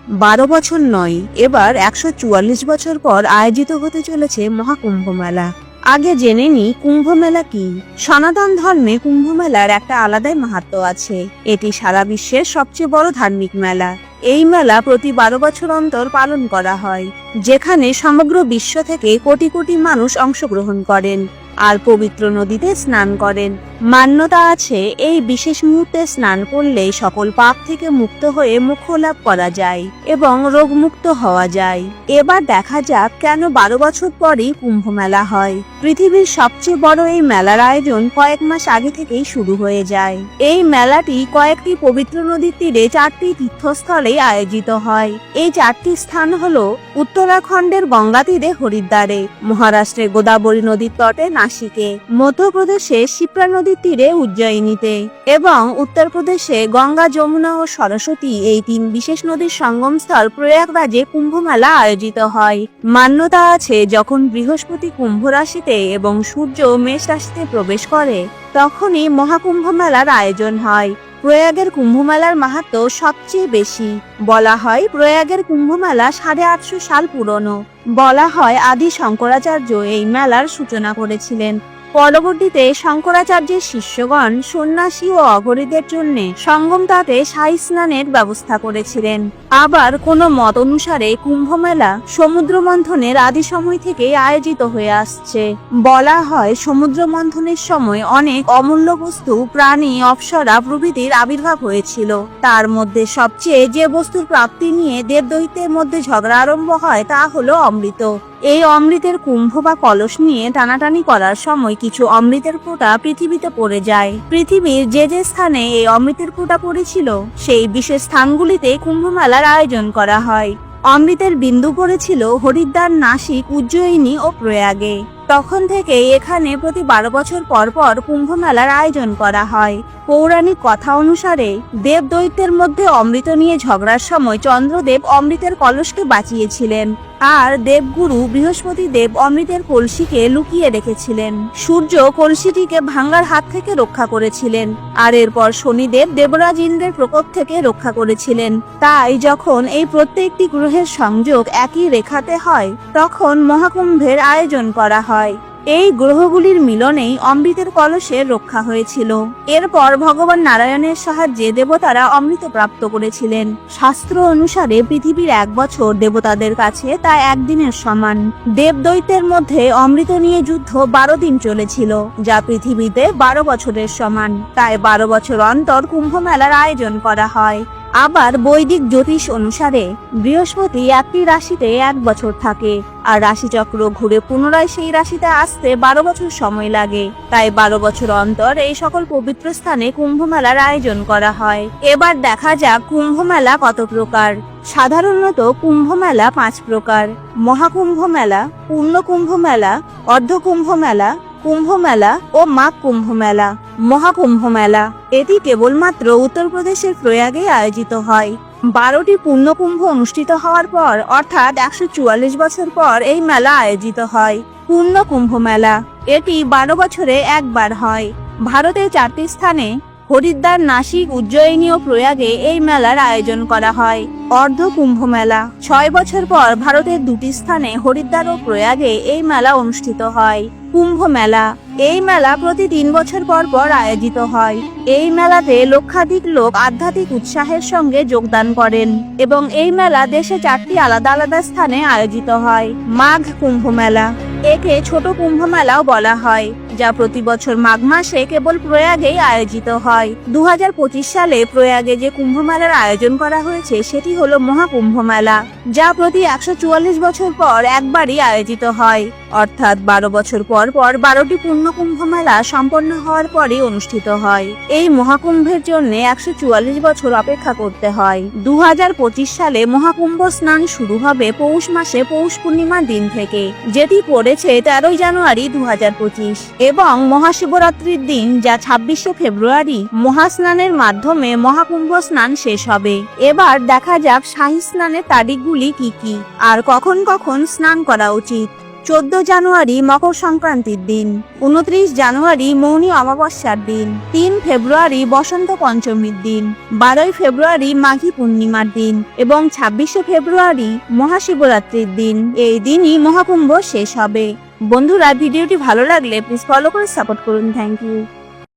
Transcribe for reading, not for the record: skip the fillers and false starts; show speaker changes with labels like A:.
A: 12 বছর নয়, এবার 144 বছর পর আয়োজিত হতে চলেছে মহাকুম্ভ মেলা। আগে জেনে নি কুম্ভ মেলা কি। সনাতন ধর্মে কুম্ভ মেলার একটা আলাদাই মাহাত্ম্য আছে। এটি সারা বিশ্বের সবচেয়ে বড় ধার্মিক মেলা। এই মেলা প্রতি 12 বছর অন্তর পালন করা হয়, যেখানে সমগ্র বিশ্ব থেকে কোটি কোটি মানুষ অংশগ্রহণ করেন আর পবিত্র নদীতে স্নান করেন। মান্যতা আছে, এই বিশেষ মুহূর্তে স্নান করলে সকল পাপ থেকে মুক্ত হয়ে মোক্ষ লাভ করা যায় এবং রোগমুক্ত হওয়া যায়। এবার দেখা যাক কেন 12 বছর পরই কুম্ভ মেলা হয়। পৃথিবীর সবচেয়ে বড় এই মেলার আয়োজন কয়েক মাস আগে থেকেই শুরু হয়ে যায়। এই মেলাটি কয়েকটি পবিত্র নদীর তীরে 4টি তীর্থস্থলে আয়োজিত হয়। এই 4টি স্থান হলো উত্তরাখণ্ডের গঙ্গা তীরে হরিদ্বারে, মহারাষ্ট্রের গোদাবরী নদীর তটে নাসিকে, মধ্যপ্রদেশে শিপ্রা নদীর তীরে উজ্জয়িনীতে এবং উত্তরপ্রদেশে গঙ্গা, যমুনা ও সরস্বতী এই 3 বিশেষ নদীর সঙ্গমস্থল প্রয়াগরাজে কুম্ভ মেলা আয়োজিত হয়। মান্যতা আছে, যখন বৃহস্পতি কুম্ভ রাশিতে এবং সূর্য মেষ রাশিতে প্রবেশ করে তখনই মহাকুম্ভ মেলার আয়োজন হয়। প্রয়াগের কুম্ভ মেলার মাহাত্ম্য সবচেয়ে বেশি। বলা হয় প্রয়াগের কুম্ভ মেলা 850 সাল পুরনো। বলা হয় আদি শঙ্করাচার্য এই মেলার সূচনা করেছিলেন। পরবর্তীতে শঙ্করাচার্যের শিষ্যগণ সন্ন্যাসী ও অঘরীদের জন্য সঙ্গম তাতে শাহী স্নানের ব্যবস্থা করেছিলেন। আবার কোন মত অনুসারে কুম্ভ মেলা সমুদ্র মন্থনের আদি সময় থেকে আয়োজিত হয়ে আসছে। বলা হয় সমুদ্র মন্থনের সময় অনেক অমূল্য বস্তু, প্রাণী, অপ্সরা প্রভৃতির আবির্ভাব হয়েছিল। তার মধ্যে সবচেয়ে যে বস্তুর প্রাপ্তি নিয়ে দেবদৈত্যের মধ্যে ঝগড়া আরম্ভ হয় তা হলো অমৃত। এই অমৃতের কুম্ভ বা কলস নিয়ে টানাটানি করার সময় কিছু অমৃতের ফোঁটা পৃথিবীতে পড়ে যায়। পৃথিবীর যে যে স্থানে এই অমৃতের ফোঁটা পড়েছিল সেই বিশেষ স্থানগুলিতে কুম্ভ মেলার আয়োজন করা হয়। অমৃতের বিন্দু পড়েছিল হরিদ্বার, নাসিক, উজ্জয়িনী ও প্রয়াগে। তখন থেকে এখানে প্রতি 12 বছর পর পর কুম্ভ মেলার আয়োজন করা হয়। পৌরাণিক কথা অনুসারে দেব দৈত্যের মধ্যে অমৃত নিয়ে ঝগড়ার সময় চন্দ্রদেব অমৃতের কলসকে বাঁচিয়েছিলেন আর দেবগুরু বৃহস্পতি দেব অমৃতের কলসিকে লুকিয়ে রেখেছিলেন। সূর্য কলসিটিকে ভাঙ্গার হাত থেকে রক্ষা করেছিলেন আর এরপর শনিদেব দেবরাজ ইন্দ্রের প্রকোপ থেকে রক্ষা করেছিলেন। তাই যখন এই প্রত্যেকটি গ্রহের সংযোগ একই রেখাতে হয় তখন মহাকুম্ভের আয়োজন করা হয়। এই গ্রহগুলির মিলনেই অমৃতের কলসের রক্ষা হয়েছিল। এরপর ভগবান নারায়ণের সাহায্যে দেবতারা অমৃত প্রাপ্ত করেছিলেন। শাস্ত্র অনুসারে পৃথিবীর 1 বছর দেবতাদের কাছে তা একদিনের সমান। দেবদৈত্যের মধ্যে অমৃত নিয়ে যুদ্ধ 12 দিন চলেছিল, যা পৃথিবীতে 12 বছরের সমান। তাই 12 বছর অন্তর কুম্ভ মেলার আয়োজন করা হয়। আবার বৈদিক জ্যোতিষ অনুসারে বৃহস্পতি একটি রাশিতে 1 বছর থাকে আর রাশিচক্র ঘুরে পুনরায় সেই রাশিতে আসতে 12 বছর সময় লাগে। তাই 12 বছর অন্তর এই সকল পবিত্র স্থানে কুম্ভ মেলার আয়োজন করা হয়। এবার দেখা যাক কুম্ভ মেলা কত প্রকার। সাধারণত কুম্ভ মেলা 5 প্রকার: মহাকুম্ভ মেলা, পূর্ণ কুম্ভ মেলা, অর্ধকুম্ভ মেলা, কুম্ভ মেলা ও মাঘ কুম্ভ মেলা। মহাকুম্ভ মেলা এটি কেবলমাত্র উত্তরপ্রদেশের প্রয়াগে আয়োজিত হয়। 12টি পূর্ণকুম্ভ অনুষ্ঠিত হওয়ার পর অর্থাৎ 144 বছর পর এই মেলা আয়োজিত হয়। পূর্ণ কুম্ভ মেলা এটি 12 বছরে একবার হয়। ভারতের 4টি স্থানে হরিদ্বার, নাসিক, উজ্জয়িনী ও প্রয়াগে এই মেলার আয়োজন করা হয়। অর্ধ কুম্ভ মেলা 6 বছর পর ভারতের 2টি স্থানে হরিদ্বার ও প্রয়াগে এই মেলা অনুষ্ঠিত হয়। কুম্ভ মেলা এই মেলা প্রতি 3 বছর পর পর আয়োজিত হয়। এই মেলাতে লক্ষাধিক লোক আধ্যাত্মিক উৎসাহের সঙ্গে যোগদান করেন এবং এই মেলা দেশে 4টি আলাদা আলাদা স্থানে আয়োজিত হয়। মাঘ কুম্ভ মেলা একে ছোট কুম্ভ মেলাও বলা হয়, যা প্রতি বছর মাঘ মাসে কেবল প্রয়াগেই আয়োজিত হয়। 2025 সালে প্রয়াগে যে কুম্ভ মেলার আয়োজন করা হয়েছে সেটি হলো মহাকুম্ভ মেলা, যা প্রতি 144 বছর পর একবারই আয়োজিত হয়। অর্থাৎ 12 বছর পর পর 12টি পূর্ণ কুম্ভ মেলা সম্পন্ন হওয়ার পরই অনুষ্ঠিত হয়। এই মহাকুম্ভের জন্য 144 বছর অপেক্ষা করতে হয়। 2025 সালে মহাকুম্ভ স্নান শুরু হবে পৌষ মাসে পৌষ পূর্ণিমার দিন থেকে, যেটি পড়েছে 13 জানুয়ারি 2025 এবং মহাশিবরাত্রির দিন, যা 26শে ফেব্রুয়ারি মহাস্নানের মাধ্যমে মহাকুম্ভ স্নান শেষ হবে। এবার দেখা যাক শাহী স্নানের তারিখগুলি কি কি আর কখন কখন স্নান করা উচিত। 14 জানুয়ারি মকর সংক্রান্তির দিন, 29 জানুয়ারি মৌনী অমাবস্যার দিন, 3 ফেব্রুয়ারি বসন্ত পঞ্চমীর দিন, 12 ফেব্রুয়ারি মাঘী পূর্ণিমার দিন এবং 26 ফেব্রুয়ারি মহাশিবরাত্রির দিন। এই দিনই মহাকুম্ভ শেষ হবে। বন্ধুরা, ভিডিওটি ভালো লাগলে প্লিজ ফলো করে সাপোর্ট করুন। Thank you.